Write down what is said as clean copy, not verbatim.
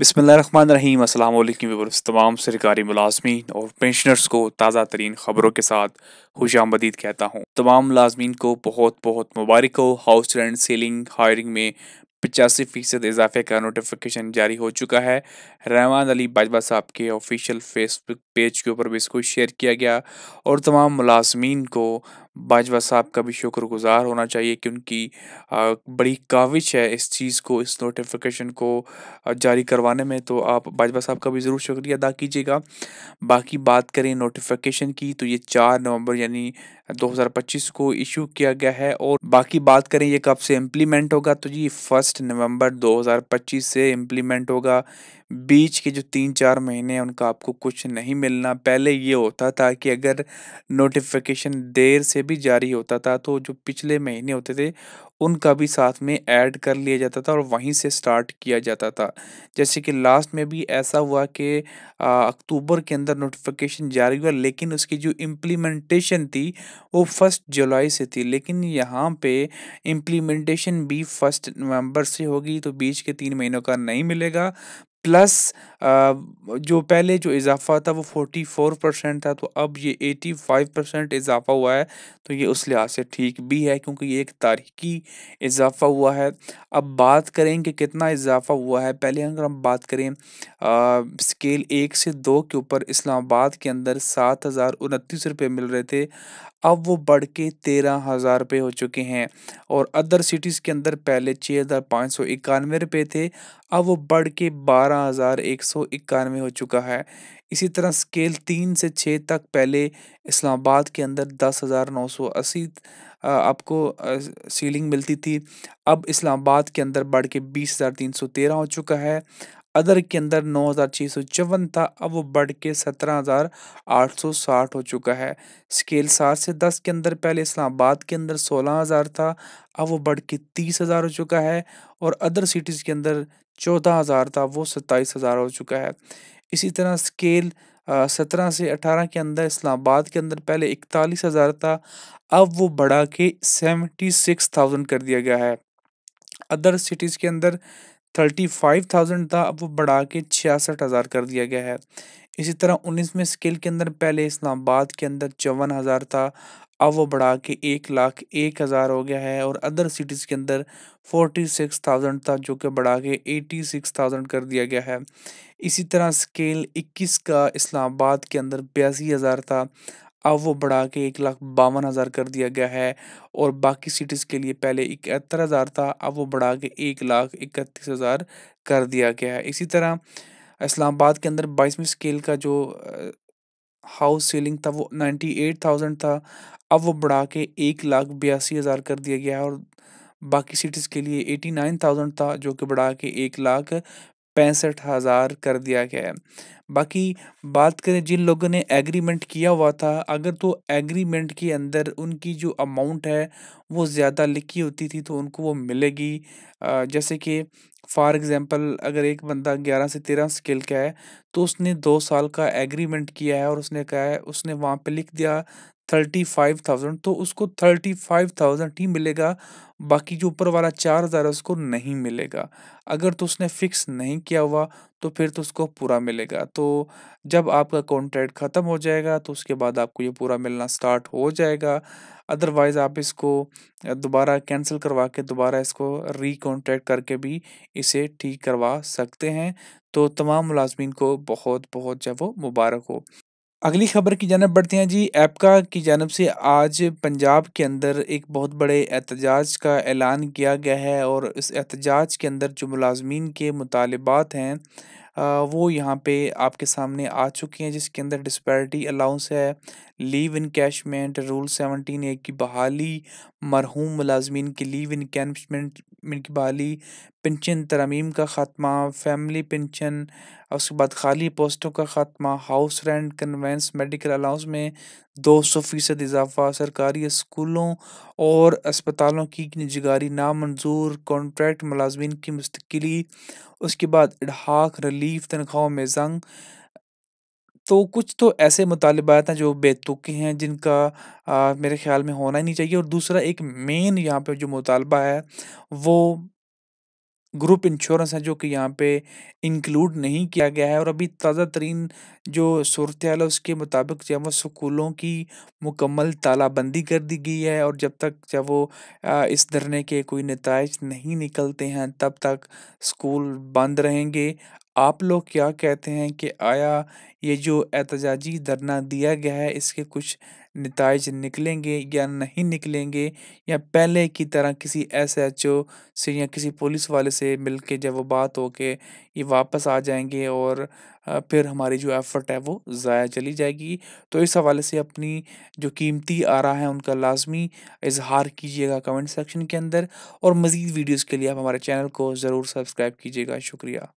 बिस्मिल्लाहिर्रहमानिर्रहीम अस्सलाम वालेकुम व्यूअर्स तमाम सरकारी मुलाजमीन और पेंशनर्स को ताज़ा तरीन ख़बरों के साथ खुशामदीद कहता हूँ। तमाम मुलाजमीन को बहुत बहुत मुबारक हो। हाउस रेंट सीलिंग हायरिंग में 85% इजाफे का नोटिफिकेशन जारी हो चुका है। रहमान अली बाजवा साहब के ऑफिशियल फेसबुक पेज के ऊपर भी इसको शेयर किया गया और तमाम मुलाजमीन को बाजवा साहब का भी शुक्रगुजार होना चाहिए कि उनकी बड़ी काविश है इस चीज़ को, इस नोटिफिकेशन को जारी करवाने में। तो आप बाजवा साहब का भी ज़रूर शुक्रिया अदा कीजिएगा। बाकी बात करें नोटिफिकेशन की तो ये 4 नवंबर यानी 2025 को इशू किया गया है और बाकी बात करें ये कब से इम्प्लीमेंट होगा तो जी 1 नवंबर 2025 से इम्प्लीमेंट होगा। बीच के जो 3-4 महीने हैं उनका आपको कुछ नहीं मिलना। पहले ये होता था कि अगर नोटिफिकेशन देर से भी जारी होता था तो जो पिछले महीने होते थे उनका भी साथ में ऐड कर लिया जाता था और वहीं से स्टार्ट किया जाता था। जैसे कि लास्ट में भी ऐसा हुआ कि अक्टूबर के अंदर नोटिफिकेशन जारी हुआ लेकिन उसकी जो इम्प्लीमेंटेशन थी वो 1 जुलाई से थी। लेकिन यहाँ पे इम्प्लीमेंटेशन भी 1 नवंबर से होगी तो बीच के 3 महीनों का नहीं मिलेगा। प्लस जो पहले जो इज़ाफ़ा था वो 44% था तो अब ये 85% इज़ाफ़ा हुआ है। तो ये उस लिहाज से ठीक भी है क्योंकि ये एक तारीख़ी इज़ाफ़ा हुआ है। अब बात करें कि कितना इज़ाफ़ा हुआ है, पहले अगर हम बात करें स्केल 1 से 2 के ऊपर इस्लामाबाद के अंदर 7,029 रुपए मिल रहे थे, अब वो बढ़ के 13,000 रुपए हो चुके हैं और अदर सिटीज़ के अंदर पहले 6,591 रुपए थे, अब वो बढ़ के 12,191 हो चुका है। इसी तरह स्केल 3 से 6 तक पहले इस्लामाबाद के अंदर 10,980 आपको सीलिंग मिलती थी, अब इस्लामाबाद के अंदर बढ़ के 20,313 हो चुका है। अदर के अंदर 9,654 था, अब वो बढ़ के 17,860 हो चुका है। स्केल 7 से 10 के अंदर पहले इस्लामाबाद के अंदर 16,000 था, अब वो बढ़ के 30,000 हो चुका है और अदर सिटीज़ के अंदर 14,000 था, वो 27,000 हो चुका है। इसी तरह स्केल 17 से 18 के अंदर इस्लामाबाद के अंदर पहले 41,000 था, अब वो बढ़ा के 76,000 कर दिया गया है। अदर सिटीज़ के अंदर 35,000 था, अब वो बढ़ा के 66,000 कर दिया गया है। इसी तरह 19वें स्केल के अंदर पहले इस्लामाबाद के अंदर 54,000 था, अब वो बढ़ा के 1,01,000 हो गया है और अदर सिटीज़ के अंदर 46,000 था जो कि बढ़ा के 86,000 कर दिया गया है। इसी तरह स्केल 21 का इस्लामाबाद के अंदर 82,000 था, अब वो बढ़ा के 1,52,000 कर दिया गया है और बाकी सिटीज़ के लिए पहले 71,000 था, अब वो बढ़ा के 1,31,000 कर दिया गया है। इसी तरह इस्लामाबाद के अंदर 22वें स्केल का जो हाउस सीलिंग था वो 98,000 था, अब वो बढ़ा के 1,82,000 कर दिया गया है और बाकी सिटीज़ के लिए 89,000 था जो कि बढ़ा के 1,65,000 कर दिया गया है। बाकी बात करें जिन लोगों ने एग्रीमेंट किया हुआ था, अगर तो एग्रीमेंट के अंदर उनकी जो अमाउंट है वो ज़्यादा लिखी होती थी तो उनको वो मिलेगी। जैसे कि फॉर एग्ज़ाम्पल अगर एक बंदा 11 से 13 स्केल का है, तो उसने 2 साल का एग्रीमेंट किया है और उसने कहा है उसने वहाँ पे लिख दिया 35,000 तो उसको 35,000 ही मिलेगा, बाकी जो ऊपर वाला 4,000 है उसको नहीं मिलेगा। अगर तो उसने फिक्स नहीं किया हुआ तो फिर तो उसको पूरा मिलेगा। तो जब आपका कॉन्ट्रैक्ट ख़त्म हो जाएगा तो उसके बाद आपको ये पूरा मिलना स्टार्ट हो जाएगा। अदरवाइज़ आप इसको दोबारा कैंसल करवा के दोबारा इसको रीकॉन्ट्रैक्ट करके भी इसे ठीक करवा सकते हैं। तो तमाम मुलाज़मीन को बहुत-बहुत जो है वो मुबारक हो। अगली खबर की जानब बढ़ते हैं जी। एपका की जानब से आज पंजाब के अंदर एक बहुत बड़े एहतजाज का ऐलान किया गया है और इस एहतजाज के अंदर जो मुलाजमीन के मुतालबात हैं वो यहाँ पे आपके सामने आ चुके हैं, जिसके अंदर डिस्पैरिटी अलाउंस है, लीव इनकैशमेंट, रूल 17A की बहाली, मरहूम मुलाजमीन की लीव इनकैशमेंट की बहाली, पेंशन तरमीम का ख़ात्मा, फैमिली पेंशन, उसके बाद खाली पोस्टों का ख़ात्मा, house rent, conveyance, medical allowance में 200% इजाफ़ा, सरकारी स्कूलों और अस्पतालों की निजगारी नामंजूर, कॉन्ट्रैक्ट मुलाजमीन की मुस्तकिली, उसके बाद इडहाक रिलीफ, तनख्वाहों में ज़ंग। तो कुछ तो ऐसे मुतालबात हैं जो बेतुके हैं जिनका मेरे ख़्याल में होना ही नहीं चाहिए और दूसरा एक मेन यहाँ पे जो मुतालबा है वो ग्रुप इंश्योरेंस है जो कि यहाँ पे इंक्लूड नहीं किया गया है। और अभी ताज़ा तरीन जो सूरत-ए-हाल है उसके मुताबिक जो है वो स्कूलों की मुकम्मल तालाबंदी कर दी गई है, और जब तक जब वो इस धरने के कोई नताइज नहीं निकलते हैं तब तक स्कूल बंद रहेंगे। आप लोग क्या कहते हैं कि आया ये जो एहतजाजी धरना दिया गया है इसके कुछ नताइज निकलेंगे या नहीं निकलेंगे, या पहले की तरह किसी एसएचओ से या किसी पुलिस वाले से मिलके जब वो बात हो के ये वापस आ जाएँगे, और फिर हमारी जो एफ़र्ट है वो ज़ाया चली जाएगी। तो इस हवाले से अपनी जो कीमती आरा है उनका लाज़मी इज़हार कीजिएगा कमेंट सेक्शन के अंदर, और मज़ीद वीडियोज़ के लिए आप हमारे चैनल को ज़रूर सब्सक्राइब कीजिएगा। शुक्रिया।